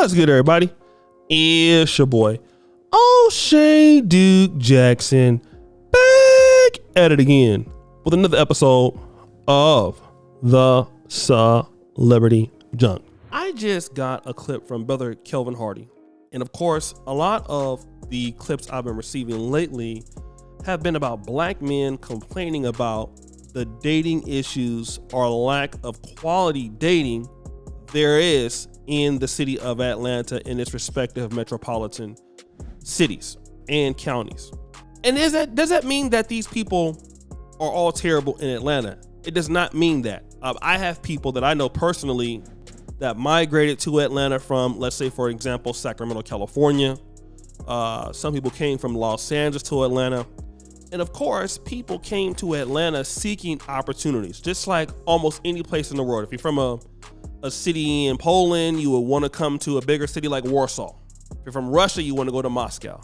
What's good, everybody? It's your boy, O'Shea Duke Jackson, back at it again with another episode of the Celebrity Junk. I just got a clip from brother Kelvin Hardy. And of course, a lot of the clips I've been receiving lately have been about black men complaining about the dating issues or lack of quality dating there is in the city of Atlanta in its respective metropolitan cities and counties. And does that mean that these people are all terrible in Atlanta? It does not mean that. I have people that I know personally that migrated to Atlanta from, let's say, for example, Sacramento, California. Some people came from Los Angeles to Atlanta. And of course, people came to Atlanta seeking opportunities, just like almost any place in the world. If you're from a city in Poland, you would want to come to a bigger city like Warsaw. If you're from Russia, you want to go to Moscow.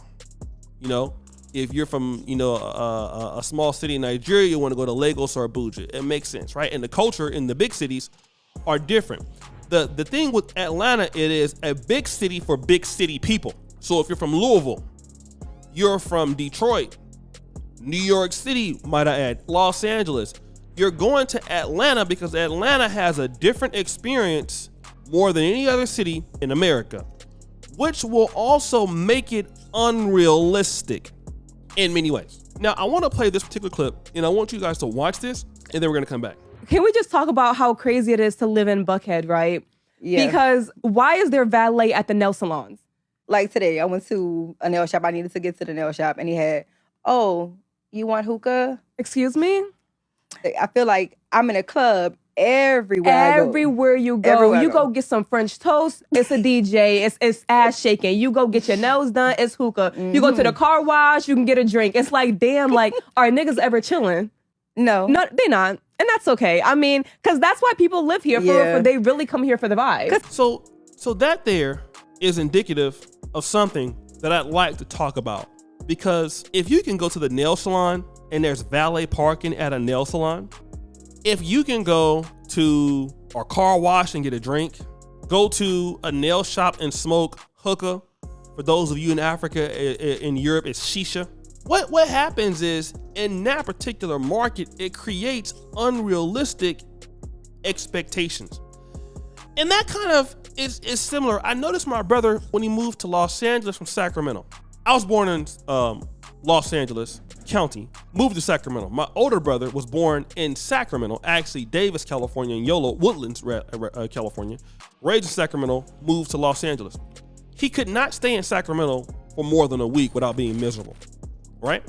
You know, if you're from, a small city in Nigeria, you want to go to Lagos or Abuja. It makes sense, right? And the culture in the big cities are different. The thing with Atlanta, it is a big city for big city people. So if you're from Louisville, you're from Detroit, New York City, might I add, Los Angeles, you're going to Atlanta because Atlanta has a different experience more than any other city in America, which will also make it unrealistic in many ways. Now, I want to play this particular clip, and I want you guys to watch this, and then we're going to come back. Can we just talk about how crazy it is to live in Buckhead, right? Yeah. Because why is there valet at the nail salons? Like today, I went to a nail shop. I needed to get to the nail shop, and he had, "Oh, you want hookah?" Excuse me? I feel like I'm in a club everywhere. Everywhere you go. You go get some French toast, it's a DJ, it's ass shaking. You go get your nails done, it's hookah. Mm-hmm. You go to the car wash, you can get a drink. It's like, damn, like, are niggas ever chilling? No, they not. And that's okay. I mean, because that's why people live here. For they really come here for the vibe. So that there is indicative of something that I'd like to talk about. Because if you can go to the nail salon and there's valet parking at a nail salon, if you can go to a car wash and get a drink, go to a nail shop and smoke hookah, for those of you in Africa, in Europe, it's shisha. What happens is, in that particular market, it creates unrealistic expectations. And that kind of is similar. I noticed my brother, when he moved to Los Angeles from Sacramento. I was born in Los Angeles County, moved to Sacramento. My older brother was born in Sacramento, actually Davis, California, and Yolo, Woodlands, California. Raised in Sacramento, moved to Los Angeles. He could not stay in Sacramento for more than a week without being miserable, right?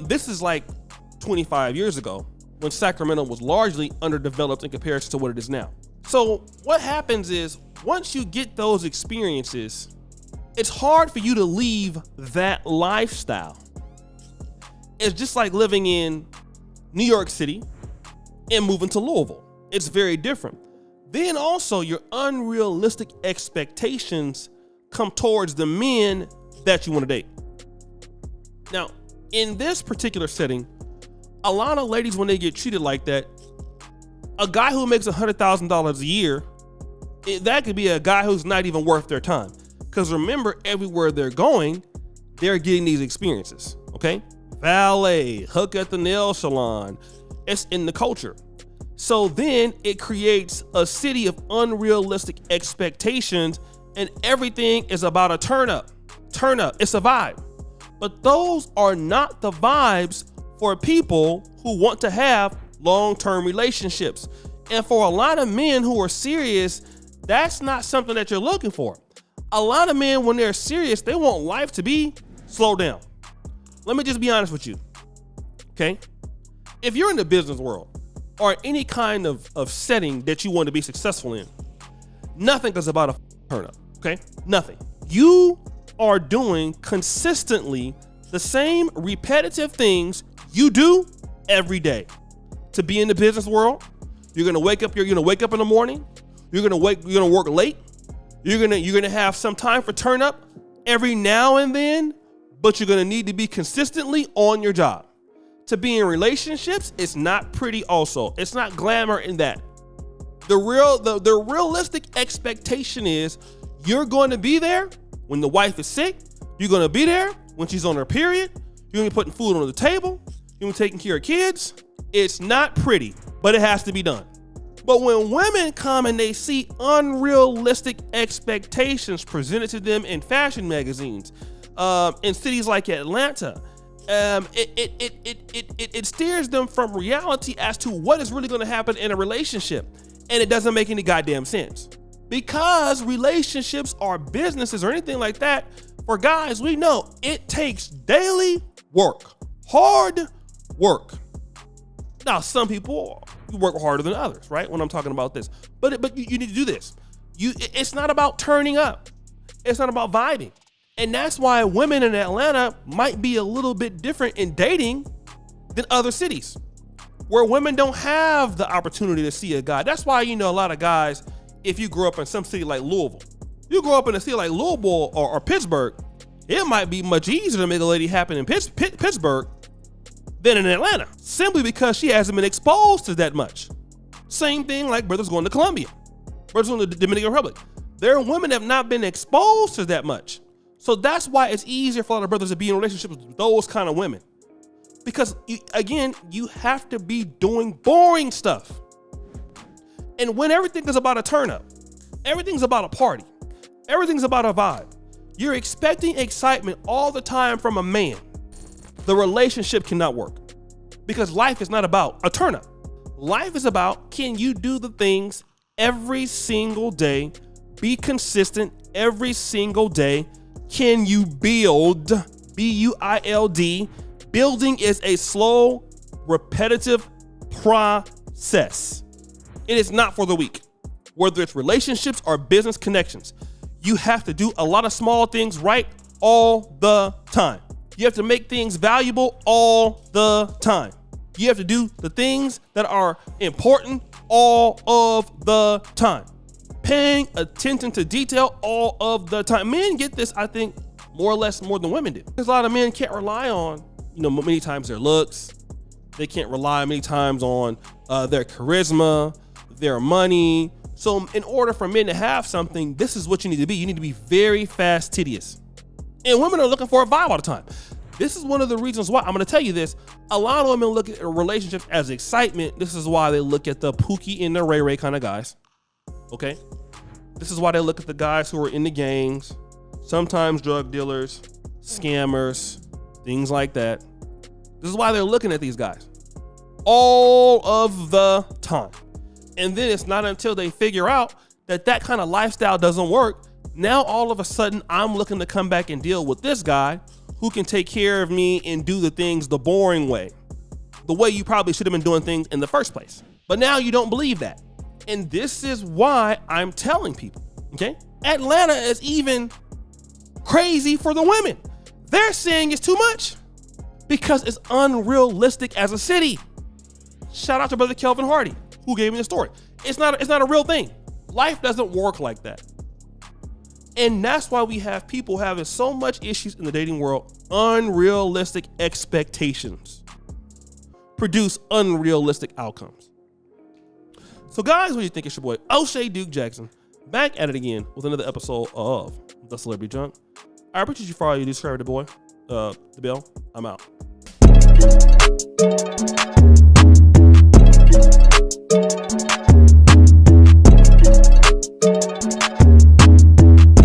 This is like 25 years ago when Sacramento was largely underdeveloped in comparison to what it is now. So what happens is, once you get those experiences, it's hard for you to leave that lifestyle. It's just like living in New York City and moving to Louisville. It's very different. Then also your unrealistic expectations come towards the men that you want to date. Now, in this particular setting, a lot of ladies, when they get treated like that, a guy who makes $100,000 a year, that could be a guy who's not even worth their time. Because remember, everywhere they're going, they're getting these experiences, okay? Valet, hook at the nail salon. It's in the culture. So then it creates a city of unrealistic expectations, and everything is about a turn up. It's a vibe. But those are not the vibes for people who want to have long-term relationships. And for a lot of men who are serious, that's not something that you're looking for. A lot of men, when they're serious, they want life to be slowed down. Let me just be honest with you, okay? If you're in the business world or any kind of setting that you want to be successful in, nothing is about a turn up, okay? Nothing. You are doing consistently the same repetitive things you do every day. To be in the business world, you're gonna wake up in the morning, you're gonna work late, you're gonna have some time for turn up every now and then, but you're gonna need to be consistently on your job. To be in relationships, it's not pretty also. It's not glamour in that. The realistic expectation is You're going to be there when the wife is sick. You're going to be there when she's on her period. You're going to be putting food on the table. You're going to be taking care of kids. It's not pretty, but it has to be done. But when women come and they see unrealistic expectations presented to them in fashion magazines, in cities like Atlanta, it steers them from reality as to what is really going to happen in a relationship. And it doesn't make any goddamn sense. Because relationships are businesses or anything like that, for guys, we know it takes daily work, hard work. Now, some people work harder than others, right? When I'm talking about this, but you need to do this. It's not about turning up. It's not about vibing. And that's why women in Atlanta might be a little bit different in dating than other cities where women don't have the opportunity to see a guy. That's why, a lot of guys, if you grew up in some city like Louisville, you grow up in a city like Louisville or Pittsburgh, it might be much easier to make a lady happen in Pittsburgh than in Atlanta, simply because she hasn't been exposed to that much. Same thing like brothers going to Colombia, brothers going to the Dominican Republic. Their women have not been exposed to that much. So that's why it's easier for a lot of brothers to be in relationships with those kind of women. Because, you have to be doing boring stuff. And when everything is about a turn up, everything's about a party, everything's about a vibe, you're expecting excitement all the time from a man, the relationship cannot work. Because life is not about a turn up. Life is about, can you do the things every single day, be consistent every single day? Can you build, B-U-I-L-D? Building is a slow, repetitive process. It is not for the weak. Whether it's relationships or business connections, you have to do a lot of small things right all the time. You have to make things valuable all the time. You have to do the things that are important all of the time. Paying attention to detail all of the time. Men get this, I think, more than women do. Because a lot of men can't rely on, many times their looks. They can't rely many times on their charisma, their money. So in order for men to have something, this is what you need to be. You need to be very fastidious. And women are looking for a vibe all the time. This is one of the reasons why, I'm going to tell you this, a lot of women look at relationships as excitement. This is why they look at the Pookie and the Ray Ray kind of guys. Okay? This is why they look at the guys who are in the gangs, sometimes drug dealers, scammers, things like that. This is why they're looking at these guys all of the time. And then it's not until they figure out that kind of lifestyle doesn't work. Now, all of a sudden, I'm looking to come back and deal with this guy who can take care of me and do the things the boring way, the way you probably should have been doing things in the first place. But now you don't believe that. And this is why I'm telling people, okay? Atlanta is even crazy for the women. They're saying it's too much because it's unrealistic as a city. Shout out to brother Kelvin Hardy, who gave me the story. It's not a real thing. Life doesn't work like that. And that's why we have people having so much issues in the dating world. Unrealistic expectations produce unrealistic outcomes. So guys, what do you think? It's your boy O'Shea Duke Jackson back at it again with another episode of The Celebrity Junk. I appreciate you for all you do. Subscribe to the boy, the bell. I'm out.